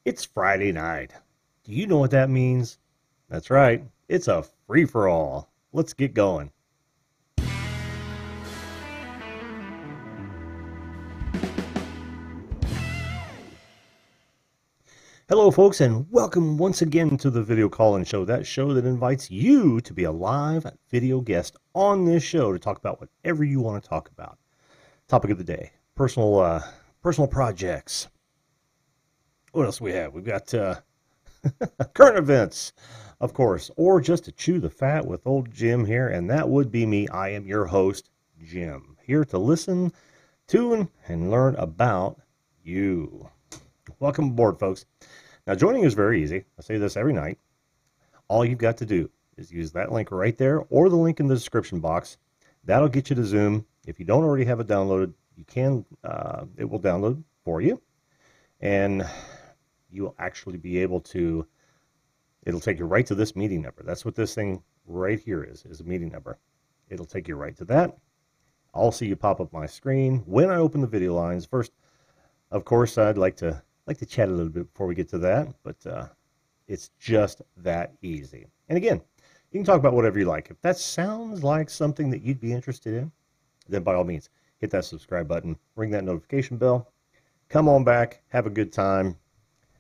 It's Friday night. Do you know what that means? That's right. It's a free-for-all. Let's get going. Hello, folks, and welcome once again to the Video Call-In Show, that show that invites you to be a live video guest on this show to talk about whatever you want to talk about. Topic of the day, personal projects. What else do we have? We've got current events, of course, or just to chew the fat with old Jim here, and that would be me. I am your host, Jim, here to listen to and learn about you. Welcome aboard, folks. Now, joining is very easy. I say this every night. All you've got to do is use that link right there or the link in the description box. That'll get you to Zoom. If you don't already have it downloaded, you can. It will download for you, and you will actually be able to. It'll take you right to this meeting number. That's what this thing right here is a meeting number. It'll take you right to that. I'll see you pop up my screen when I open the video lines. First, of course, I'd like to chat a little bit before we get to that, but it's just that easy. And again, you can talk about whatever you like. If that sounds like something that you'd be interested in, then by all means, hit that subscribe button, ring that notification bell, come on back, have a good time,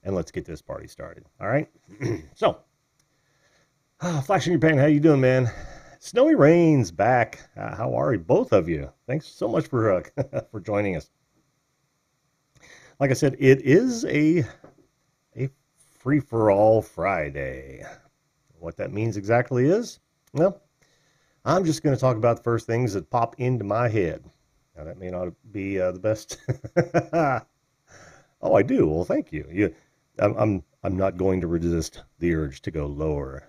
and let's get this party started. All right? So, Flash in your pan, how you doing, man? Snowy Rain's back. How are you, both of you? Thanks so much for for joining us. Like I said, it is a free-for-all Friday. What that means exactly is, well, I'm just going to talk about the first things that pop into my head. Now, that may not be the best. Oh, I do. Well, thank you. I'm not going to resist the urge to go lower,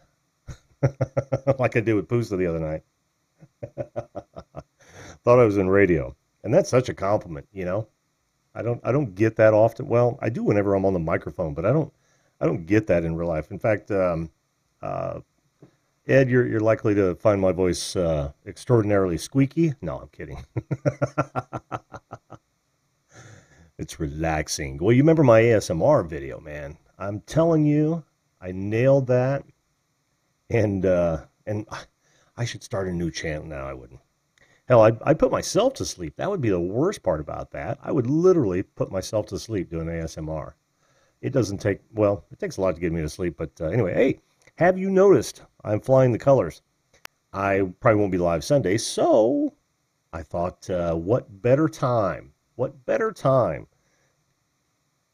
like I did with Pusa the other night. Thought I was in radio, and that's such a compliment, you know. I don't get that often. Well, I do whenever I'm on the microphone, but I don't get that in real life. In fact, Ed, you're likely to find my voice extraordinarily squeaky. No, I'm kidding. It's relaxing. Well, you remember my ASMR video, man? I'm telling you, I nailed that, and I should start a new channel now. I wouldn't. Hell, I'd put myself to sleep. That would be the worst part about that. I would literally put myself to sleep doing ASMR. It doesn't take, well, it takes a lot to get me to sleep. But anyway, hey, have you noticed I'm flying the colors? I probably won't be live Sunday, so I thought, what better time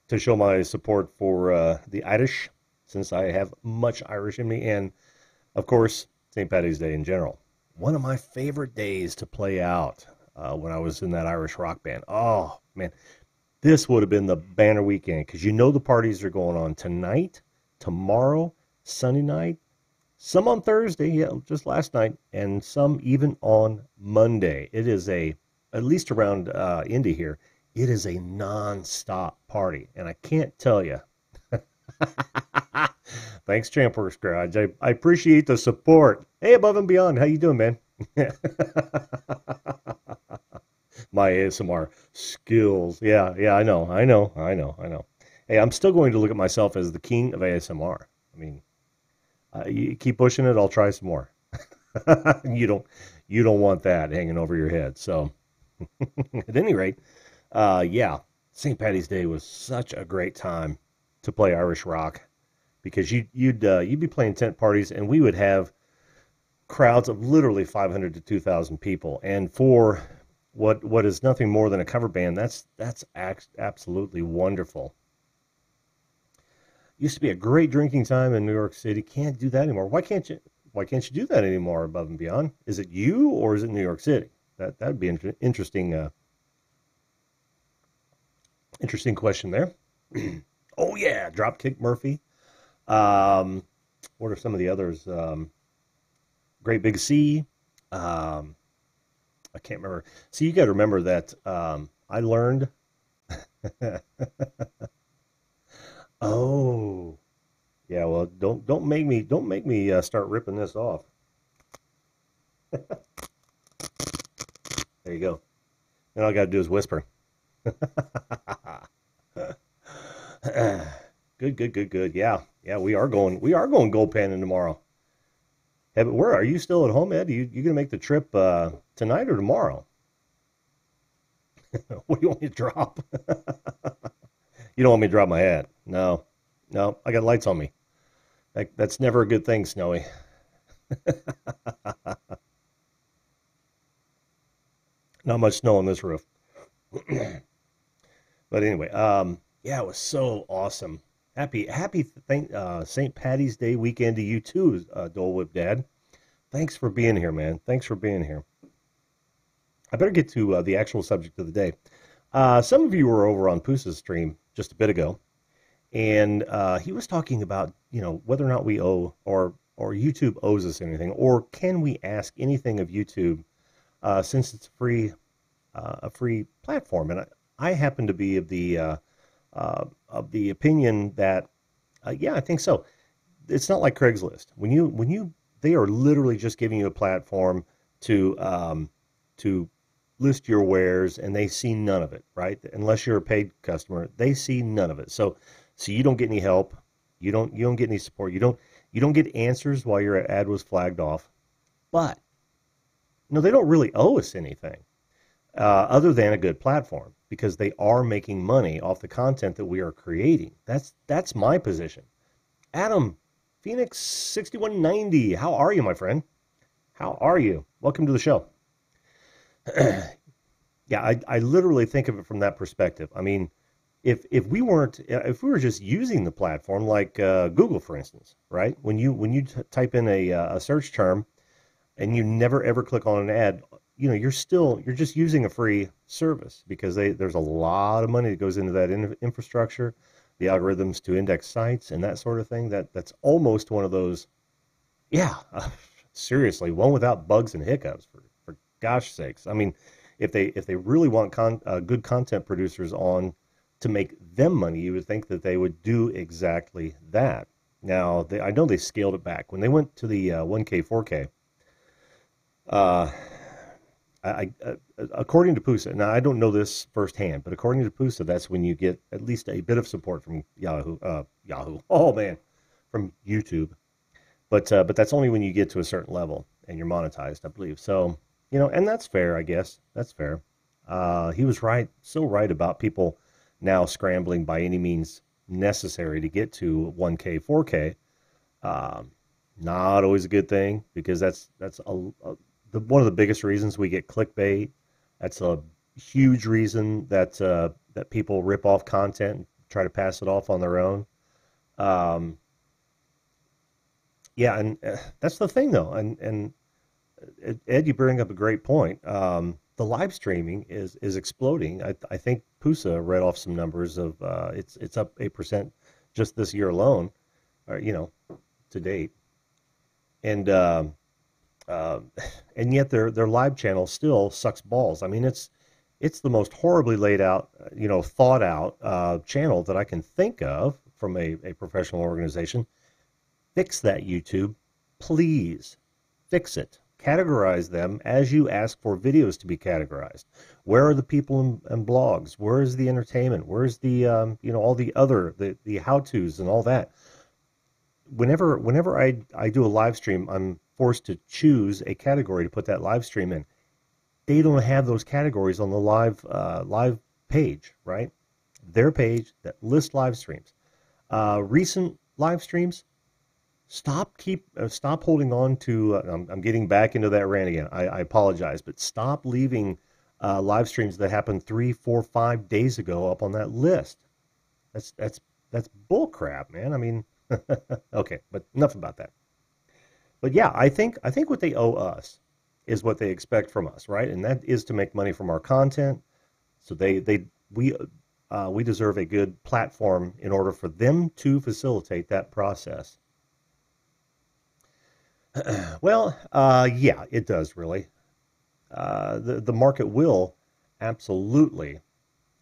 to show my support for the Irish, since I have much Irish in me, and, of course, St. Paddy's Day in general. One of my favorite days to play out when I was in that Irish rock band. Oh, man, this would have been the banner weekend because you know the parties are going on tonight, tomorrow, Sunday night, some on Thursday, yeah, just last night, and some even on Monday. It is at least around Indy here, it is a non-stop party, and I can't tell you. Thanks, Champworks Garage. I appreciate the support. Hey, Above and Beyond, how you doing, man? My ASMR skills. Yeah, I know. Hey, I'm still going to look at myself as the king of ASMR. I mean, you keep pushing it, I'll try some more. You don't want that hanging over your head. So, at any rate, yeah, St. Paddy's Day was such a great time to play Irish rock, because you'd be playing tent parties, and we would have crowds of literally 500 to 2,000 people. And for what is nothing more than a cover band, that's absolutely wonderful. Used to be a great drinking time in New York City. Can't do that anymore. Why can't you do that anymore, Above and Beyond? Is it you, or is it New York City? That'd be interesting. Interesting question there. Oh yeah, Dropkick Murphy. What are some of the others? Great Big Sea. I can't remember. See, you got to remember that I learned. Oh, yeah. Well, don't make me start ripping this off. There you go. And all I got to do is whisper. Good, good, good, good. Yeah, yeah. We are going gold panning tomorrow. Hey, but where are you still at home, Ed? You gonna make the trip tonight or tomorrow? What do you want me to drop? You don't want me to drop my hat? No, no. I got lights on me. That's never a good thing, Snowy. Not much snow on this roof. But anyway, yeah, it was so awesome. Happy St. Patty's Day weekend to you too, Dole Whip Dad. Thanks for being here, man. Thanks for being here. I better get to the actual subject of the day. Some of you were over on Poosa's stream just a bit ago, and he was talking about whether or not we owe or YouTube owes us anything, or can we ask anything of YouTube since it's a free platform. And I happen to be of the opinion that yeah, I think so. It's not like Craigslist. They are literally just giving you a platform to list your wares, and they see none of it, right? Unless you're a paid customer, they see none of it. So you don't get any help. You don't get any support. You don't get answers while your ad was flagged off. But no, they don't really owe us anything other than a good platform, because they are making money off the content that we are creating. That's my position. Adam, Phoenix 6190, how are you, my friend? How are you? Welcome to the show. Yeah, I literally think of it from that perspective. I mean, if we were just using the platform like Google, for instance, right? When you type in a search term and you never ever click on an ad, you're just using a free service, because there's a lot of money that goes into that infrastructure, the algorithms to index sites and that sort of thing. That's almost one of those, yeah, seriously, one without bugs and hiccups, for gosh sakes. I mean, if they really want good content producers on to make them money, you would think that they would do exactly that. Now, I know they scaled it back when they went to the 1K, 4K. Uh, according to Pusa, now I don't know this firsthand, but according to Pusa, that's when you get at least a bit of support from Yahoo. Oh man, from YouTube. But that's only when you get to a certain level and you're monetized, I believe. So and that's fair, I guess. That's fair. He was right, so right about people now scrambling by any means necessary to get to 1K, 4K. Not always a good thing, because that's one of the biggest reasons we get clickbait. That's a huge reason that people rip off content and try to pass it off on their own. Um, yeah, and that's the thing, though. And Ed, you bring up a great point. The live streaming is exploding. I think Pusa read off some numbers of it's up 8% just this year alone, or to date, and uh, and yet their live channel still sucks balls. I mean, it's the most horribly laid out, thought out channel that I can think of from a professional organization. Fix that, YouTube, please. Fix it. Categorize them as you ask for videos to be categorized. Where are the people and blogs? Where is the entertainment? Where's the all the other the how-tos and all that? Whenever I do a live stream, I'm forced to choose a category to put that live stream in. They don't have those categories on the live page, right? Their page that lists live streams. Recent live streams. Stop holding on to. I'm getting back into that rant again. I apologize, but stop leaving live streams that happened 3, 4, 5 days ago up on that list. That's bull crap, man. I mean, okay, but enough about that. But yeah, I think what they owe us is what they expect from us, right? And that is to make money from our content. So we deserve a good platform in order for them to facilitate that process. Well, yeah, it does really. The market will absolutely,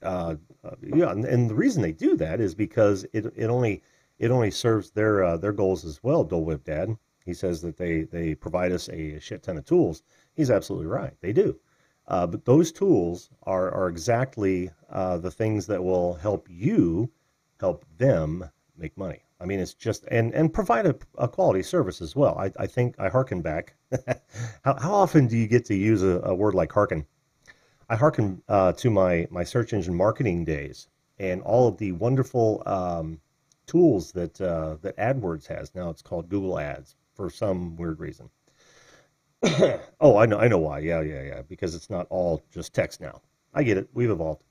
yeah, and the reason they do that is because it only serves their goals as well. Dole Whip Dad, he says that they provide us a shit ton of tools. He's absolutely right. They do, but those tools are exactly the things that will help you help them make money. I mean, it's just, and provide a quality service as well. I think I hearken back. How often do you get to use a word like hearken? I hearken to my search engine marketing days and all of the wonderful tools that AdWords has. Now it's called Google Ads for some weird reason. Oh, I know why. Yeah. Because it's not all just text now. I get it. We've evolved.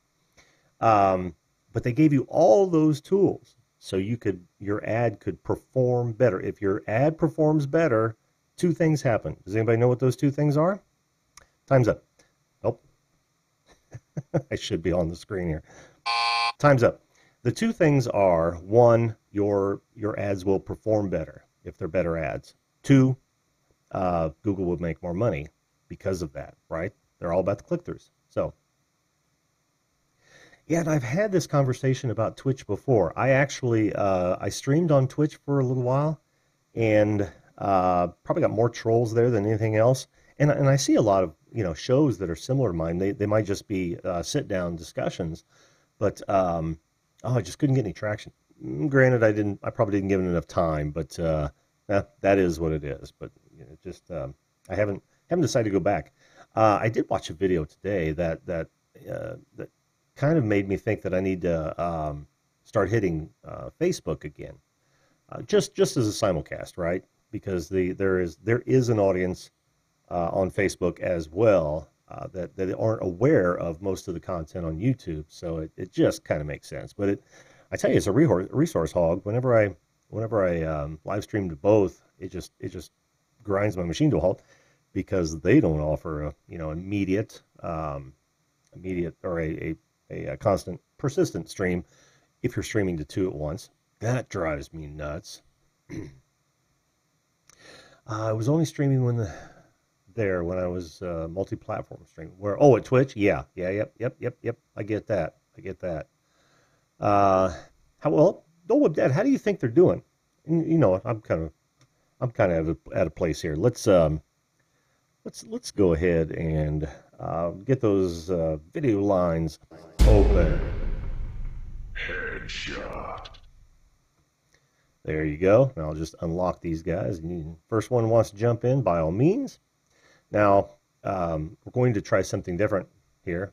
But they gave you all those tools so your ad could perform better. If your ad performs better, two things happen. Does anybody know what those two things are? Time's up. Nope. I should be on the screen here. Time's up. The two things are, one, your ads will perform better if they're better ads. Two, Google would make more money because of that, right? They're all about the click-throughs. So, yeah, and I've had this conversation about Twitch before. I actually, I streamed on Twitch for a little while, and probably got more trolls there than anything else. And I see a lot of, shows that are similar to mine. They might just be sit-down discussions, but I just couldn't get any traction. Granted, I probably didn't give it enough time, but that is what it is. But I haven't decided to go back. I did watch a video today that kind of made me think that I need to start hitting Facebook again, just as a simulcast, right? Because there is an audience on Facebook as well that aren't aware of most of the content on YouTube, so it just kind of makes sense. But I tell you, it's a resource hog. Whenever I live stream to both, it just grinds my machine to a halt because they don't offer a immediate or a constant persistent stream if you're streaming to two at once. That drives me nuts. I was only streaming when I was multi-platform streaming. At Twitch, yep. I get that. Dad, how do you think they're doing? I'm kind of at a place here. Let's go ahead and get those video lines open. Headshot. There you go. Now I'll just unlock these guys. First one wants to jump in, by all means. Now, we're going to try something different here.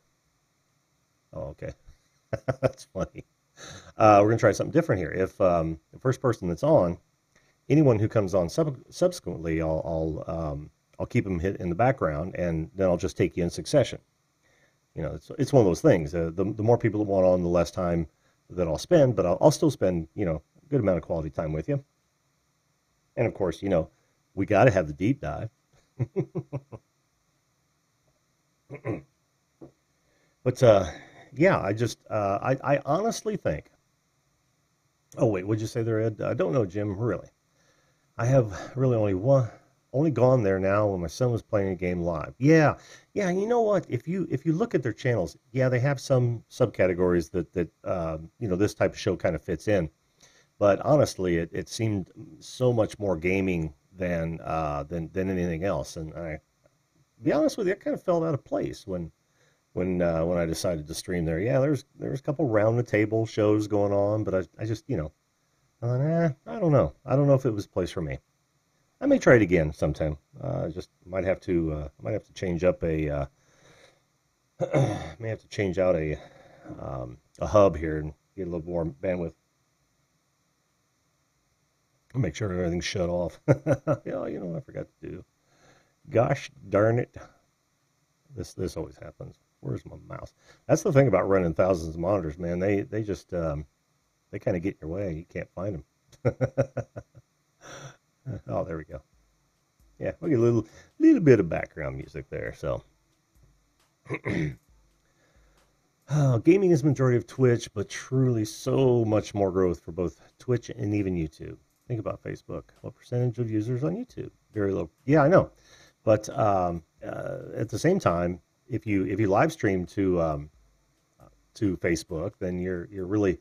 Oh, okay. That's funny. We're going to try something different here. If the first person that's on, anyone who comes on subsequently, I'll keep them hit in the background, and then I'll just take you in succession. It's one of those things. The more people that want on, the less time that I'll spend, but I'll still spend, a good amount of quality time with you. And of course, we got to have the deep dive. But yeah, I honestly think. Oh wait, what'd you say there, Ed? I don't know, Jim. Really, I have really only gone there now when my son was playing a game live. Yeah. And you know what? If you look at their channels, yeah, they have some subcategories that this type of show kind of fits in. But honestly, it seemed so much more gaming than anything else. And I, to be honest with you, I kind of felt out of place when I decided to stream there. Yeah, there's a couple round the table shows going on, but I just I don't know. I don't know if it was a place for me. I may try it again sometime. Just might have to change up may have to change out a hub here and get a little more bandwidth. Make sure everything's shut off. Yeah, I forgot to do. Gosh darn it. This always happens. Where's my mouse? That's the thing about running thousands of monitors, man. They just they kind of get in your way. You can't find them. Oh, there we go. Yeah, we get a little bit of background music there. So, gaming is the majority of Twitch, but truly so much more growth for both Twitch and even YouTube. Think about Facebook. What percentage of users on YouTube? Very low. Yeah, I know. But at the same time, if you live stream to Facebook, then you're really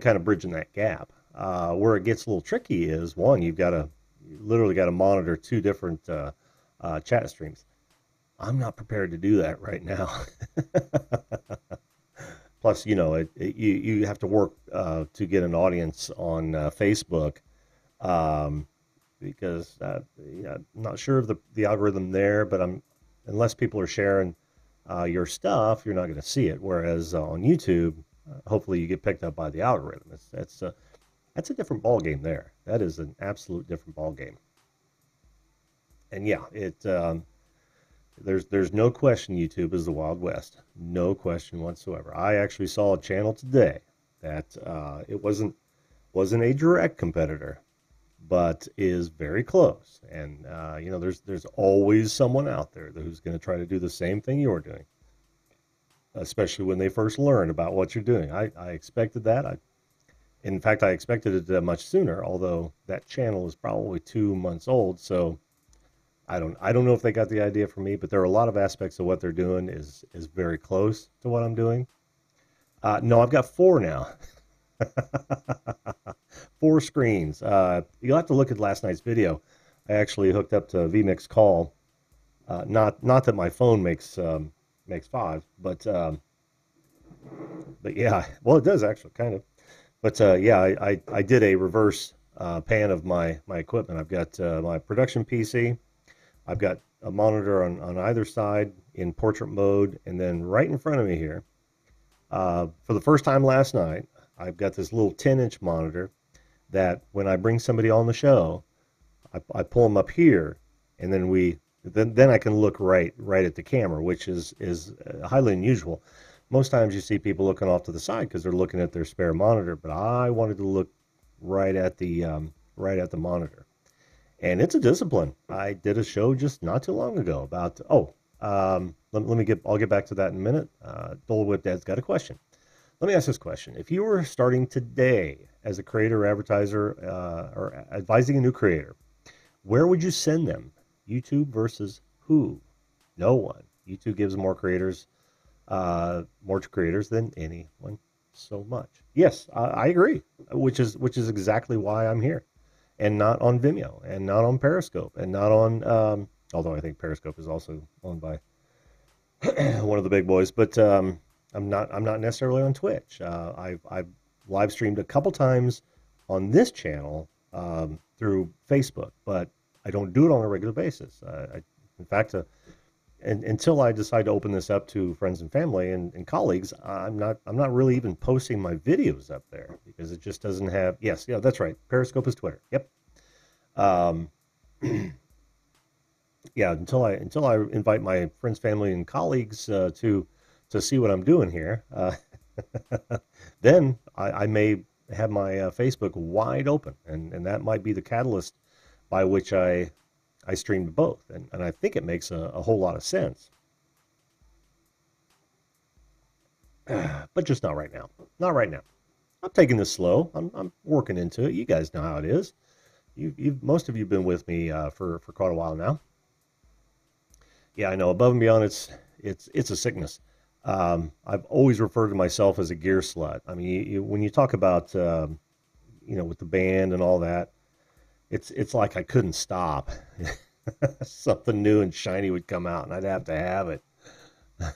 kind of bridging that gap. Where it gets a little tricky is, one, you literally got to monitor two different chat streams. I'm not prepared to do that right now. Plus, you know, you have to work to get an audience on Facebook, um, because yeah, I'm not sure of the algorithm there, but unless people are sharing your stuff, you're not going to see it. Whereas on YouTube, hopefully you get picked up by the algorithm. That's a different ball game there. That is an absolute different ball game. And yeah, there's no question YouTube is the Wild West. No question whatsoever. I actually saw a channel today that it wasn't a direct competitor, but is very close. And you know, there's always someone out there who's going to try to do the same thing you're doing, especially when they first learn about what you're doing. I expected that. In fact, I expected it much sooner. Although that channel is probably 2 months old, so I don't know if they got the idea from me. But there are a lot of aspects of what they're doing is very close to what I'm doing. No, I've got four now. Four screens. You'll have to look at last night's video. I actually hooked up to vMix Call. Not that my phone makes five, but yeah, well, it does actually, kind of. But yeah, I did a reverse pan of my equipment. I've got my production PC. I've got a monitor on either side in portrait mode, and then right in front of me here, for the first time last night, I've got this little 10-inch monitor that when I bring somebody on the show, I pull them up here, and then I can look right at the camera, which is highly unusual. Most times you see people looking off to the side because they're looking at their spare monitor, but I wanted to look right at the monitor. And it's a discipline. I did a show just not too long ago about I'll get back to that in a minute. Dole Whip Dad's got a question. Let me ask this question. If you were starting today as a creator or advertiser or advising a new creator, where would you send them? YouTube versus who? No one. YouTube gives more to creators than anyone so much. Yes, I agree, which is exactly why I'm here, and not on Vimeo, and not on Periscope, and not on, although I think Periscope is also owned by one of the big boys, but I'm not necessarily on Twitch. I've live streamed a couple times on this channel through Facebook, but I don't do it on a regular basis. In fact, until I decide to open this up to friends and family and colleagues, I'm not really even posting my videos up there because it just doesn't have. Yes, yeah, that's right. Periscope is Twitter. Yep. Yeah, until I invite my friends, family, and colleagues to see what I'm doing here, then I may have my Facebook wide open, and that might be the catalyst by which I stream to both, and I think it makes a whole lot of sense. But just not right now. Not right now. I'm taking this slow. I'm working into it. You guys know how it is. Most of you've been with me for quite a while now. Yeah, I know. Above and beyond, it's a sickness. I've always referred to myself as a gear slut. I mean, when you talk about with the band and all that, it's like I couldn't stop. Something new and shiny would come out, and I'd have to have it.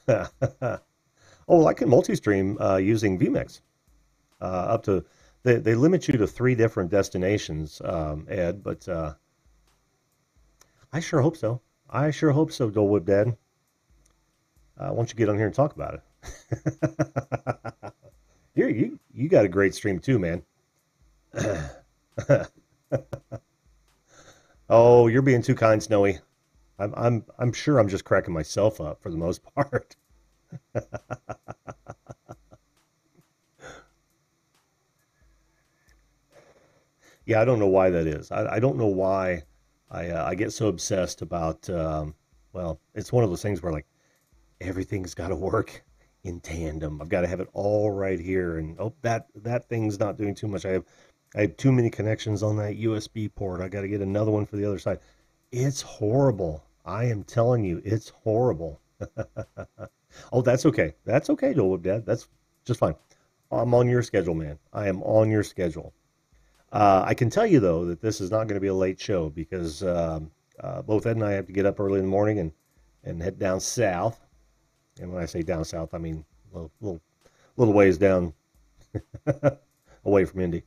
Oh, well, I can multi-stream using vMix. Up to they limit you to 3 different destinations, Ed. But I sure hope so. I sure hope so, Dole Whip Dad. Why don't you get on here and talk about it? You got a great stream too, man. Oh, you're being too kind, Snowy. I'm sure I'm just cracking myself up for the most part. Yeah, I don't know why that is. I don't know why I get so obsessed about. Well, it's one of those things where like everything's got to work in tandem. I've got to have it all right here, and oh, that thing's not doing too much. I have too many connections on that USB port. I got to get another one for the other side. It's horrible. I am telling you, it's horrible. Oh, that's okay. That's okay, Joel Dad. That's just fine. I'm on your schedule, man. I am on your schedule. I can tell you, though, that this is not going to be a late show because both Ed and I have to get up early in the morning and head down south. And when I say down south, I mean a little little ways down away from Indy.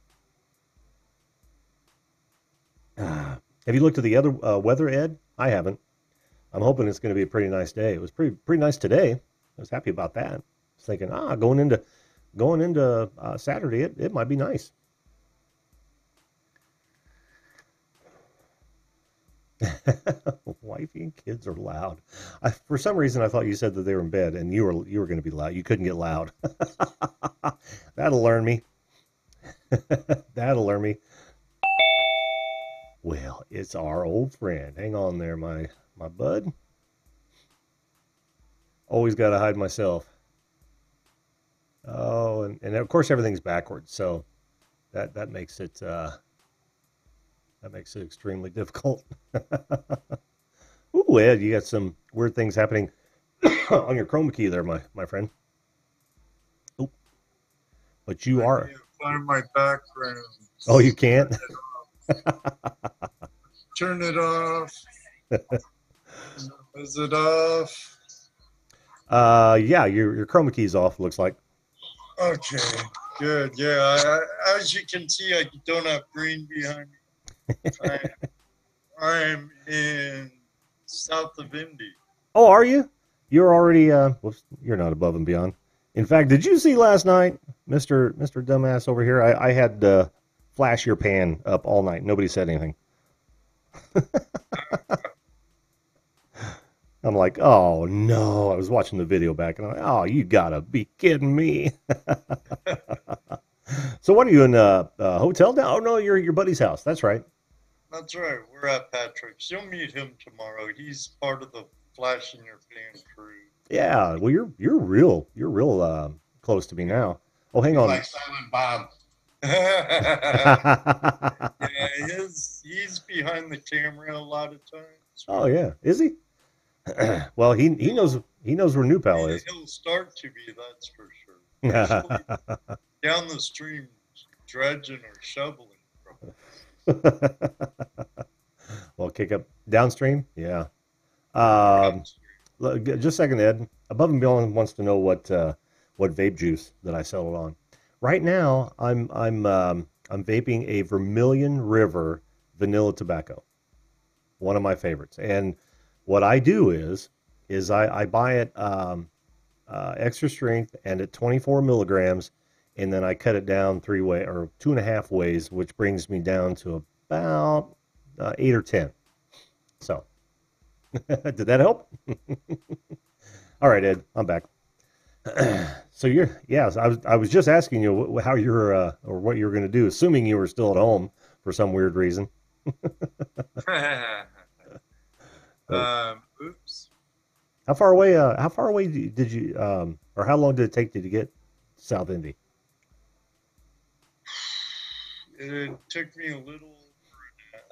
Have you looked at the other weather, Ed? I haven't. I'm hoping it's going to be a pretty nice day. It was pretty nice today. I was happy about that. I was thinking, going into Saturday, it might be nice. Wifey and kids are loud. For some reason, I thought you said that they were in bed, and you were going to be loud. You couldn't get loud. That'll learn me. That'll learn me. Well, it's our old friend. Hang on there, my bud. Always got to hide myself. Oh, and of course everything's backwards, so that makes it extremely difficult. Ooh, Ed, you got some weird things happening on your chroma key there, my friend. Oh, but you are. Find my background. Oh, you can't. Turn it off. Is it off? Yeah, your chroma key's off. Looks like. Okay, good. Yeah, as you can see, I don't have green behind me. I'm in south of Indy. Oh, are you? You're already. Whoops, you're not above and beyond. In fact, did you see last night, Mr. Dumbass over here? I had flash your pan up all night. Nobody said anything. I'm like, oh no! I was watching the video back, and I'm like, oh, you gotta be kidding me! So, what are you in a hotel now? Oh no, you're at your buddy's house. That's right. That's right. We're at Patrick's. You'll meet him tomorrow. He's part of the Flash in Your Pan crew. Yeah. Well, you're real close to me now. Oh, hang on. Like Silent Bob. Yeah, he's behind the camera a lot of times. Oh yeah, is he? Well, he knows where New Pal is. He'll start to be, that's for sure. Down the stream, dredging or shoveling. Well, kick up downstream, yeah. Just a second, Ed. Above and Beyond wants to know what vape juice that I settled on. Right now, I'm vaping a Vermilion River vanilla tobacco, one of my favorites. And what I do is I buy it extra strength and at 24 milligrams, and then I cut it down 2.5 ways, which brings me down to about 8 or 10. So, did that help? All right, Ed, I'm back. So I was just asking you how you're or what you were going to do, assuming you were still at home for some weird reason. Oops. How far away did you or how long did it take you to get to South Indy? It took me a little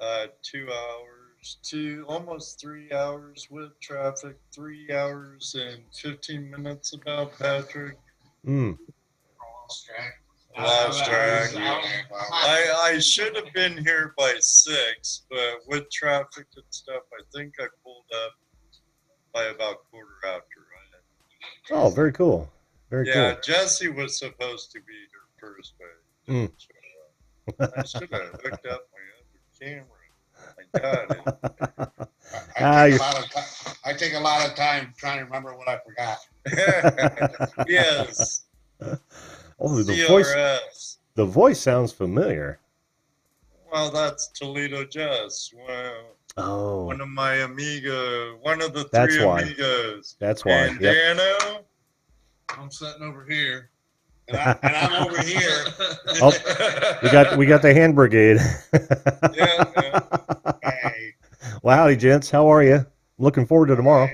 over 2 hours to almost 3 hours with traffic. 3 hours and 15 minutes about Patrick. Lost track. I should have been here by 6, but with traffic and stuff, I think I pulled up by about quarter after. Oh, very cool. Very cool. Yeah, Jesse was supposed to be here first, but I should have hooked up my other camera. I got it. I take a lot of time trying to remember what I forgot. Yes. Oh, CRS. The voice sounds familiar. Well, that's Toledo Jess. Wow. One of my one of the That's three why. amigos. That's why. And Dano. I'm sitting over here, and I'm over here. Oh, we got the hand brigade. Yeah. Hey. Well, howdy, gents. How are you? Looking forward to tomorrow.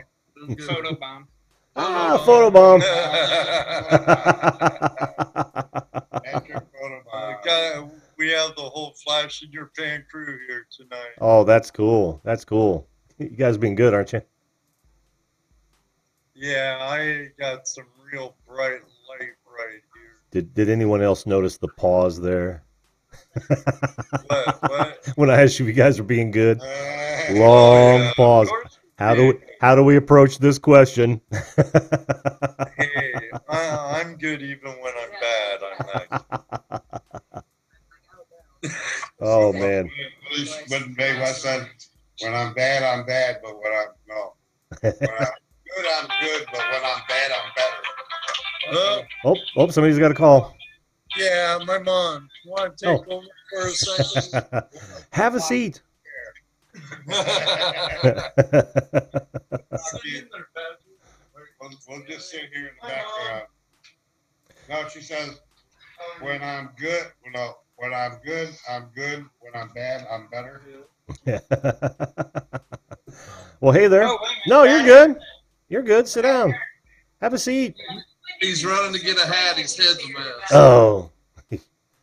Photo bomb. Photo bomb. We have the whole Flash in Your Pan crew here tonight. Oh, that's cool. That's cool. You guys been good, aren't you? Yeah, I got some real bright light right here. Did anyone else notice the pause there? What? When I asked you if you guys are being good, long pause. How do we approach this question? Hey, I'm good even when I'm bad. I'm nice. Oh man. But Bay West said, when I'm bad, but when I'm good, I'm good, but when I'm bad, I'm better. Oh, somebody's got a call. Yeah, my mom. Want to take over for a second? Have a seat. We'll just sit here in the background. No, she says, when I'm good, when I'm good, I'm good. When I'm bad, I'm better. Well, hey there. No, you're good. You're good. Sit down. Have a seat. He's running to get a hat. His head's a mess. Oh.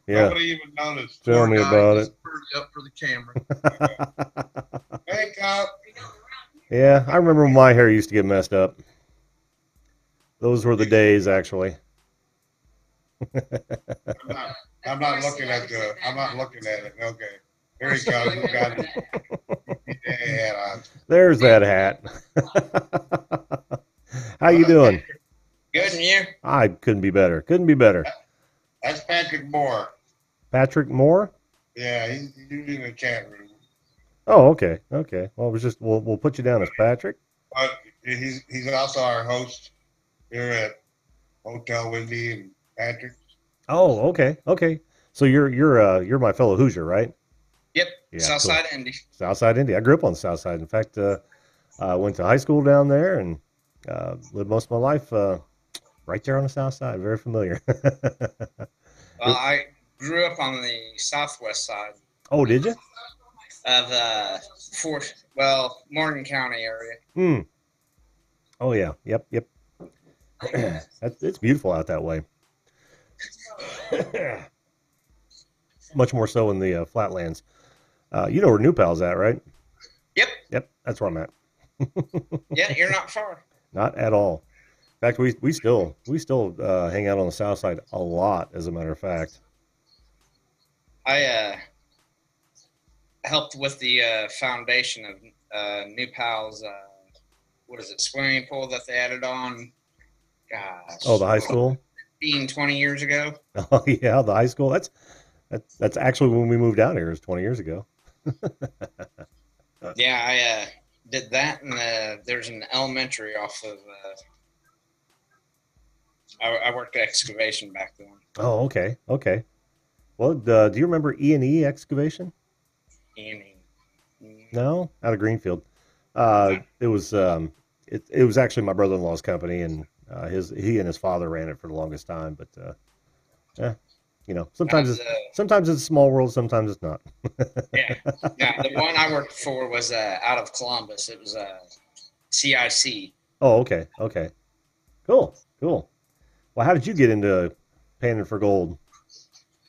Yeah. Nobody even noticed. Tell me about it. Up for the camera. Hey, cop. Yeah, I remember when my hair used to get messed up. Those were the days, actually. I'm not looking at it. Okay. Here he goes. He's got his hat on. There's that hat. How you doing? Good, and you? I couldn't be better. Couldn't be better. That's Patrick Moore. Patrick Moore? Yeah, he's in the chat room. Oh, okay. Okay. Well, it was just we'll put you down as Patrick. But he's also our host here at Hotel Windy and Patrick. Oh, okay. Okay. So you're my fellow Hoosier, right? Yep. Yeah, Southside Indy. Southside Indy. I grew up on the South Side. In fact, I went to high school down there and lived most of my life right there on the South Side. Very familiar. Well, I grew up on the southwest side Oh, did you? of Morgan County area. Hmm. Oh yeah. Yep. Yep. It's beautiful out that way. Much more so in the flatlands. You know where New Pal's at, right? Yep. Yep. That's where I'm at. Yeah, you're not far. Not at all. In fact, we still hang out on the South Side a lot. As a matter of fact. I helped with the foundation of New Pal's. What is it? Swimming pool that they added on. Gosh. Oh, the high school. 20 years ago. Oh yeah, the high school. That's actually when we moved down here. It was 20 years ago. Yeah, I did that, and there's an elementary off of. I worked excavation back then. Oh, okay, okay. Well, do you remember E&E Excavation? E&E. No, out of Greenfield. It was actually my brother-in-law's company, and he and his father ran it for the longest time. But you know, sometimes it's a small world, sometimes it's not. Yeah, the one I worked for was out of Columbus. It was CIC. Oh, okay, okay, cool. Well, how did you get into panning for gold?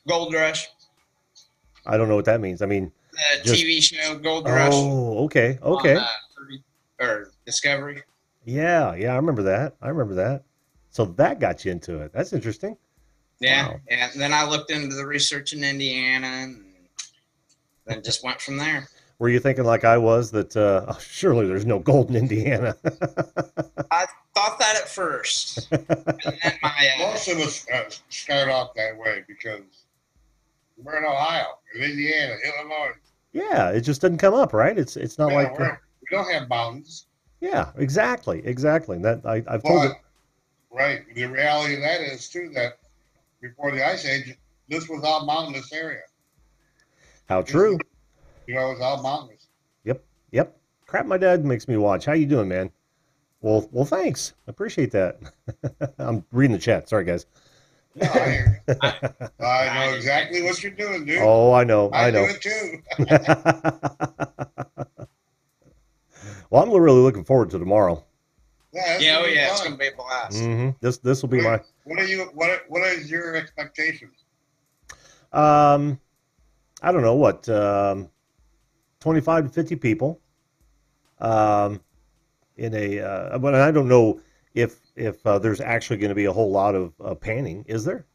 Gold Rush. I don't know what that means. I mean, The TV show Gold Rush. Oh, okay. On, or Discovery. Yeah, I remember that. So that got you into it. That's interesting. Yeah, Wow. yeah. And then I looked into the research in Indiana, and then just went from there. Were you thinking like I was that surely there's no gold in Indiana? I thought that at first. And then most of us start off that way because we're in Ohio, in Indiana, Illinois. Yeah, it just doesn't come up, right? It's not like we don't have mountains. Yeah, exactly. That I've told it. Right. The reality of that is too that before the Ice Age, this was all mountainous area. How true. It was all mountainous. Yep. Crap, my dad makes me watch. How you doing, man? Well, thanks. I appreciate that. I'm reading the chat. Sorry, guys. No, I know exactly what you're doing, dude. Oh, I know. I do it too. Well, I'm really looking forward to tomorrow. Yeah, it's gonna be a blast. Mm-hmm. This will be my. What is your expectations? I don't know what 25 to 50 people. In a but I don't know if there's actually going to be a whole lot of panning. Is there?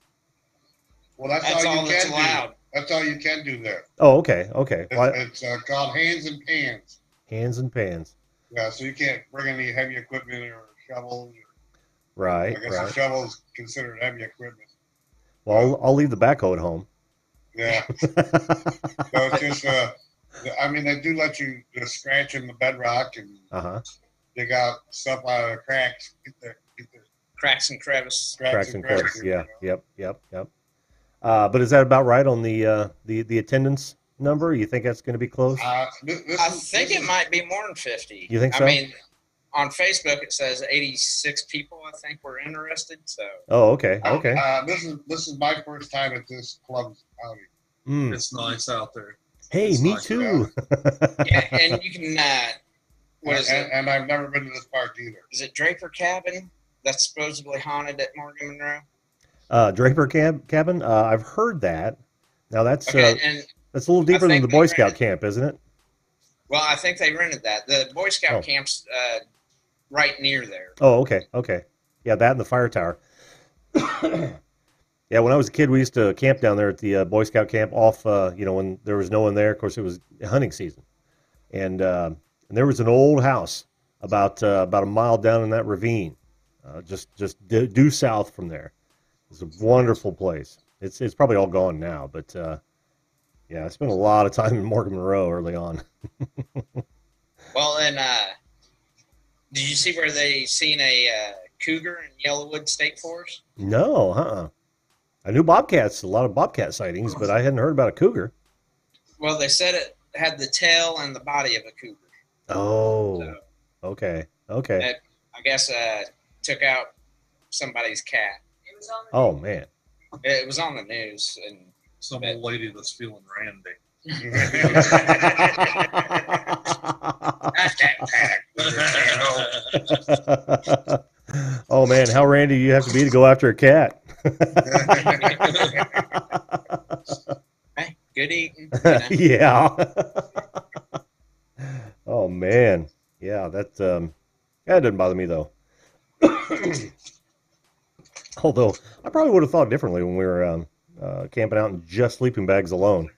Well, that's all you can do. That's all you can do there. Oh, okay. It's called hands and pans. Hands and pans. Yeah, so you can't bring any heavy equipment or shovels. Right, I guess right. the shovel's considered heavy equipment. Well, I'll leave the backhoe at home. Yeah. So it's just, I mean, they do let you just scratch in the bedrock and Uh-huh. dig out stuff out of the cracks. Get the Cracks and crevices. Cracks and crevices. crevices, Yeah. Yep. But is that about right on the attendance number? You think that's going to be close? I think it might be more than 50. You think so? I mean, on Facebook it says 86 people. I think were interested. So. Oh, okay. Okay. This is my first time at this club's outing. Mm. It's nice out there. Hey, It's me nice, too. Yeah, and you can. What is it? And I've never been to this park either. Is it Draper Cabin? That's supposedly haunted at Morgan Monroe. Draper Cabin. I've heard that. Now that's Okay, and that's a little deeper than think the they Boy Scout rented- camp, isn't it? well, I think they rented that. The Boy Scout Oh. camp's right near there. Oh, okay. Yeah, that and the fire tower. Yeah, when I was a kid, we used to camp down there at the Boy Scout camp off, when there was no one there. Of course, it was hunting season. And there was an old house about a mile down in that ravine, just due south from there. It's a wonderful place. It's probably all gone now, but yeah, I spent a lot of time in Morgan Monroe early on. Well, and did you see where they seen a cougar in Yellowwood State Forest? No, I knew bobcats, a lot of bobcat sightings, but I hadn't heard about a cougar. Well, they said it had the tail and the body of a cougar. Oh, So, okay. that, I guess took out somebody's cat. Oh man. It was on the news, and Some old lady that's feeling randy. Oh man, how randy do you have to be to go after a cat? hey, good eating. Yeah. Oh man, yeah, that doesn't bother me though. Although I probably would have thought differently when we were camping out in just sleeping bags alone.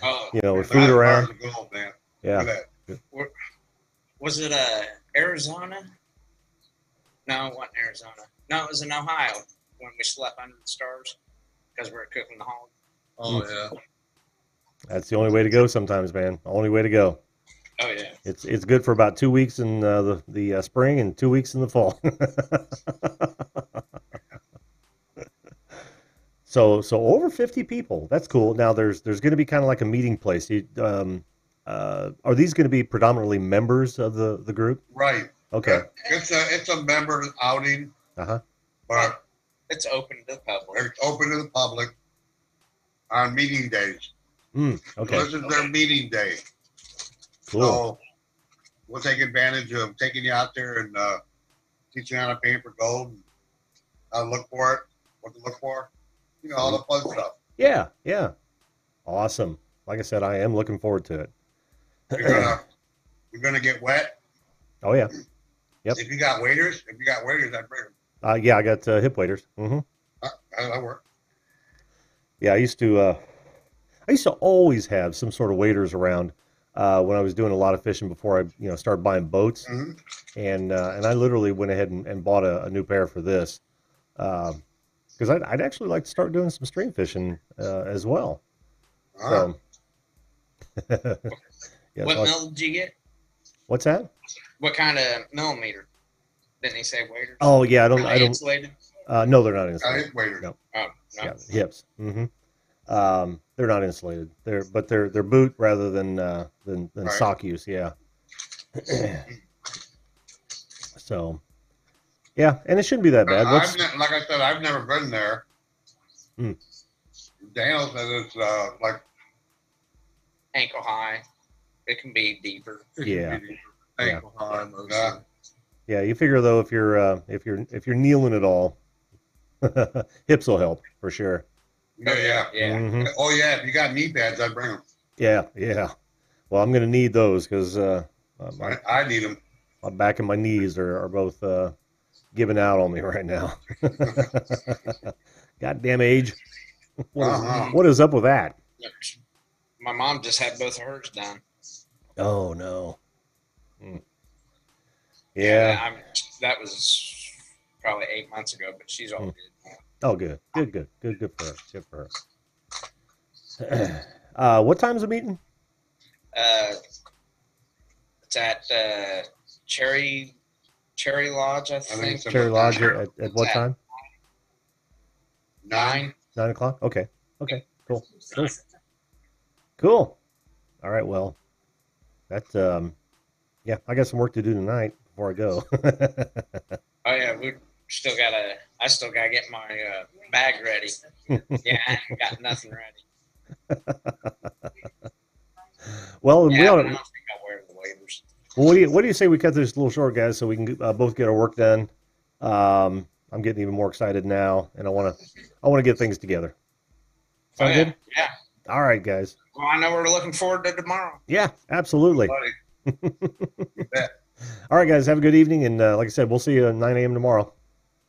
Oh, With food around. Bars of gold, man. Yeah. Look at was it Arizona? No, it wasn't Arizona. No, it was in Ohio when we slept under the stars because we were cooking the hog. Oh yeah. That's the only way to go sometimes, man. Only way to go. Oh yeah. It's good for about 2 weeks in the spring and 2 weeks in the fall. So over 50 people. That's cool. Now there's going to be kind of like a meeting place. Are these going to be predominantly members of the group? right. Okay. It's a member outing, Uh-huh. but It's open to the public. it's open to the public on meeting days. Okay. This is their meeting day. Cool. So we'll take advantage of taking you out there and teaching you how to pay for gold, and how to look for it, what to look for, all the fun stuff. Yeah. Awesome. Like I said, I am looking forward to it. You're gonna get wet. Oh yeah. Yep. If you got waiters, I'd bring them. Yeah, I got hip waders. That'll work. Yeah, I used to always have some sort of waders around when I was doing a lot of fishing before I started buying boats. Mm-hmm. And I literally went ahead and bought a new pair for this because I'd actually like to start doing some stream fishing as well. So, yeah, What so mill did you get? what's that? What kind of millimeter? Didn't he say waiters? Oh yeah, Are they insulated? no, they're not I insulated. hit waiters. No. Oh, no. Yeah, hips. They're not insulated. They're boot rather than Right. sock use. Yeah. So, yeah, and it shouldn't be that bad. Like I said, I've never been there. Hmm. Daniel said it's like Ankle high. It can be deeper. It can Yeah. be ankle high mostly. Yeah, you figure though if you're kneeling at all, hips will help for sure. yeah. Yeah. Mhm. Oh yeah, if you got knee pads, I'd bring them. Yeah. Well, I'm gonna need those because I need them. my back and my knees are both giving out on me right now. Goddamn age. What is up with that? My mom just had both of hers done. Oh no. Yeah. That was probably 8 months ago, but she's all good. Oh, good for her. Good for her. What time's the meeting? It's at Cherry Lodge, I think. Cherry Lodge at what time? 9. 9 o'clock. Okay. Cool. All right. Well, that's yeah. I got some work to do tonight before I go. Oh yeah, I still gotta get my bag ready. Yeah, I ain't got nothing ready. Well, Yeah, we ought I to. don't think I'll wear the waivers. Well, what do you say we cut this a little short, guys, so we can both get our work done? I'm getting even more excited now, and I want to get things together. Sound good? Yeah. All right, guys. Well, I know we're looking forward to tomorrow. Yeah, absolutely. You bet. All right, guys. Have a good evening, and like I said, we'll see you at 9 a.m. tomorrow.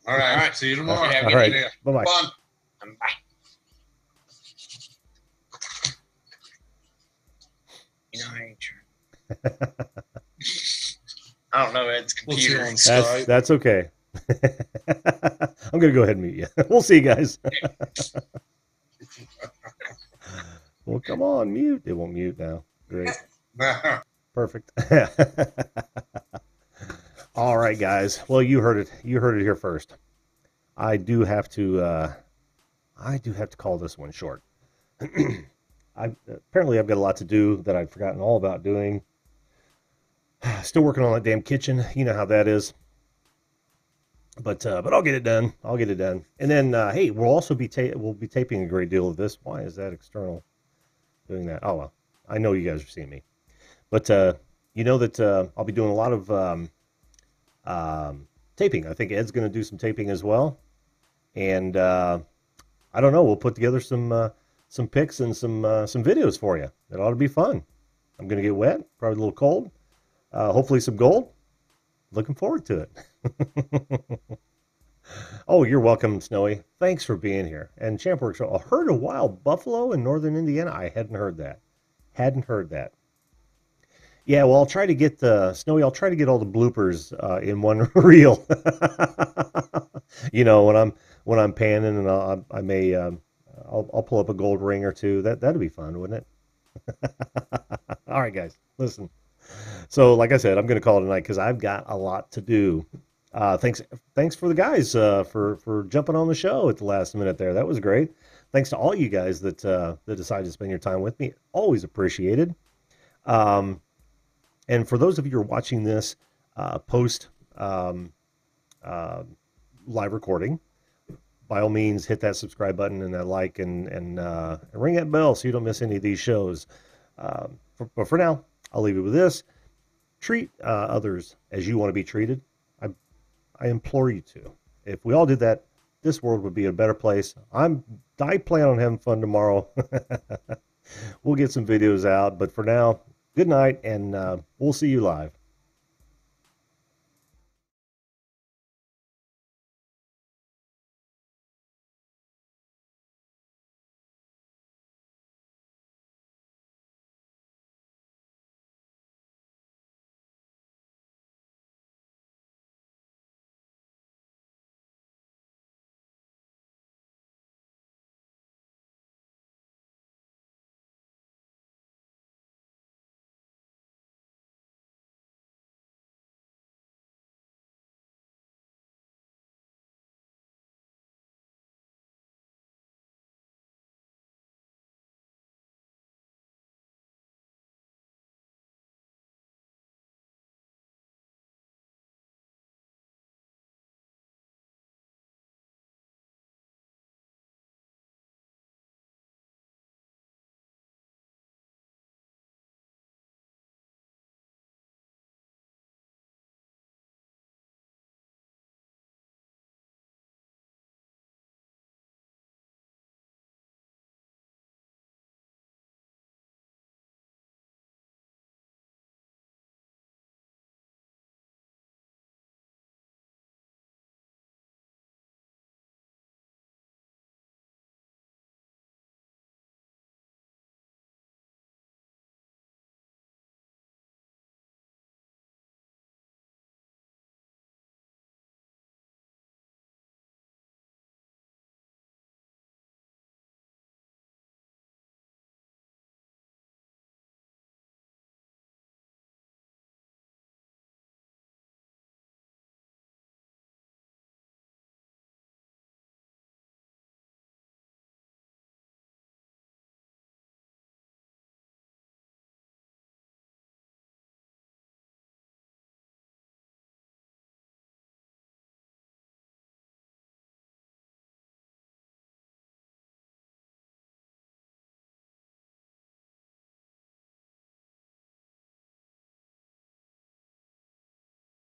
All right. See you tomorrow. Yeah, All right. Yeah. Bye-bye. Fun. Bye. You know, I ain't sure. I don't know Ed's computer and Skype. That's okay. I'm going to go ahead and mute you. We'll see you guys. Well, come on, mute. It won't mute now. Great. Perfect. All right, guys. Well, you heard it. You heard it here first. I do have to call this one short. Apparently I've got a lot to do that I'd forgotten all about doing. Still working on that damn kitchen. You know how that is. But I'll get it done. I'll get it done. And then hey, we'll be taping a great deal of this. Why is that external doing that? Oh well, I know you guys are seeing me. But you know that I'll be doing a lot of taping. I think Ed's going to do some taping as well. And I don't know. We'll put together some pics and some videos for you. It ought to be fun. I'm going to get wet, probably a little cold. Hopefully some gold. Looking forward to it. Oh, you're welcome, Snowy. Thanks for being here. And Champworks, I heard a wild buffalo in northern Indiana. I hadn't heard that. Yeah, well, I'll try to get Snowy. I'll try to get all the bloopers in one reel. You know, when I'm panning, and I may I'll pull up a gold ring or two. That'd be fun, wouldn't it? All right, guys, listen. So, like I said, I'm going to call it a night because I've got a lot to do. Thanks for the guys for jumping on the show at the last minute there. That was great. Thanks to all you guys that decided to spend your time with me. Always appreciated. And for those of you who are watching this post live recording, by all means, hit that subscribe button and that like and ring that bell so you don't miss any of these shows. But for now, I'll leave you with this. Treat others as you want to be treated. I implore you to. If we all did that, this world would be a better place. I plan on having fun tomorrow. We'll get some videos out. But for now, good night, and we'll see you live.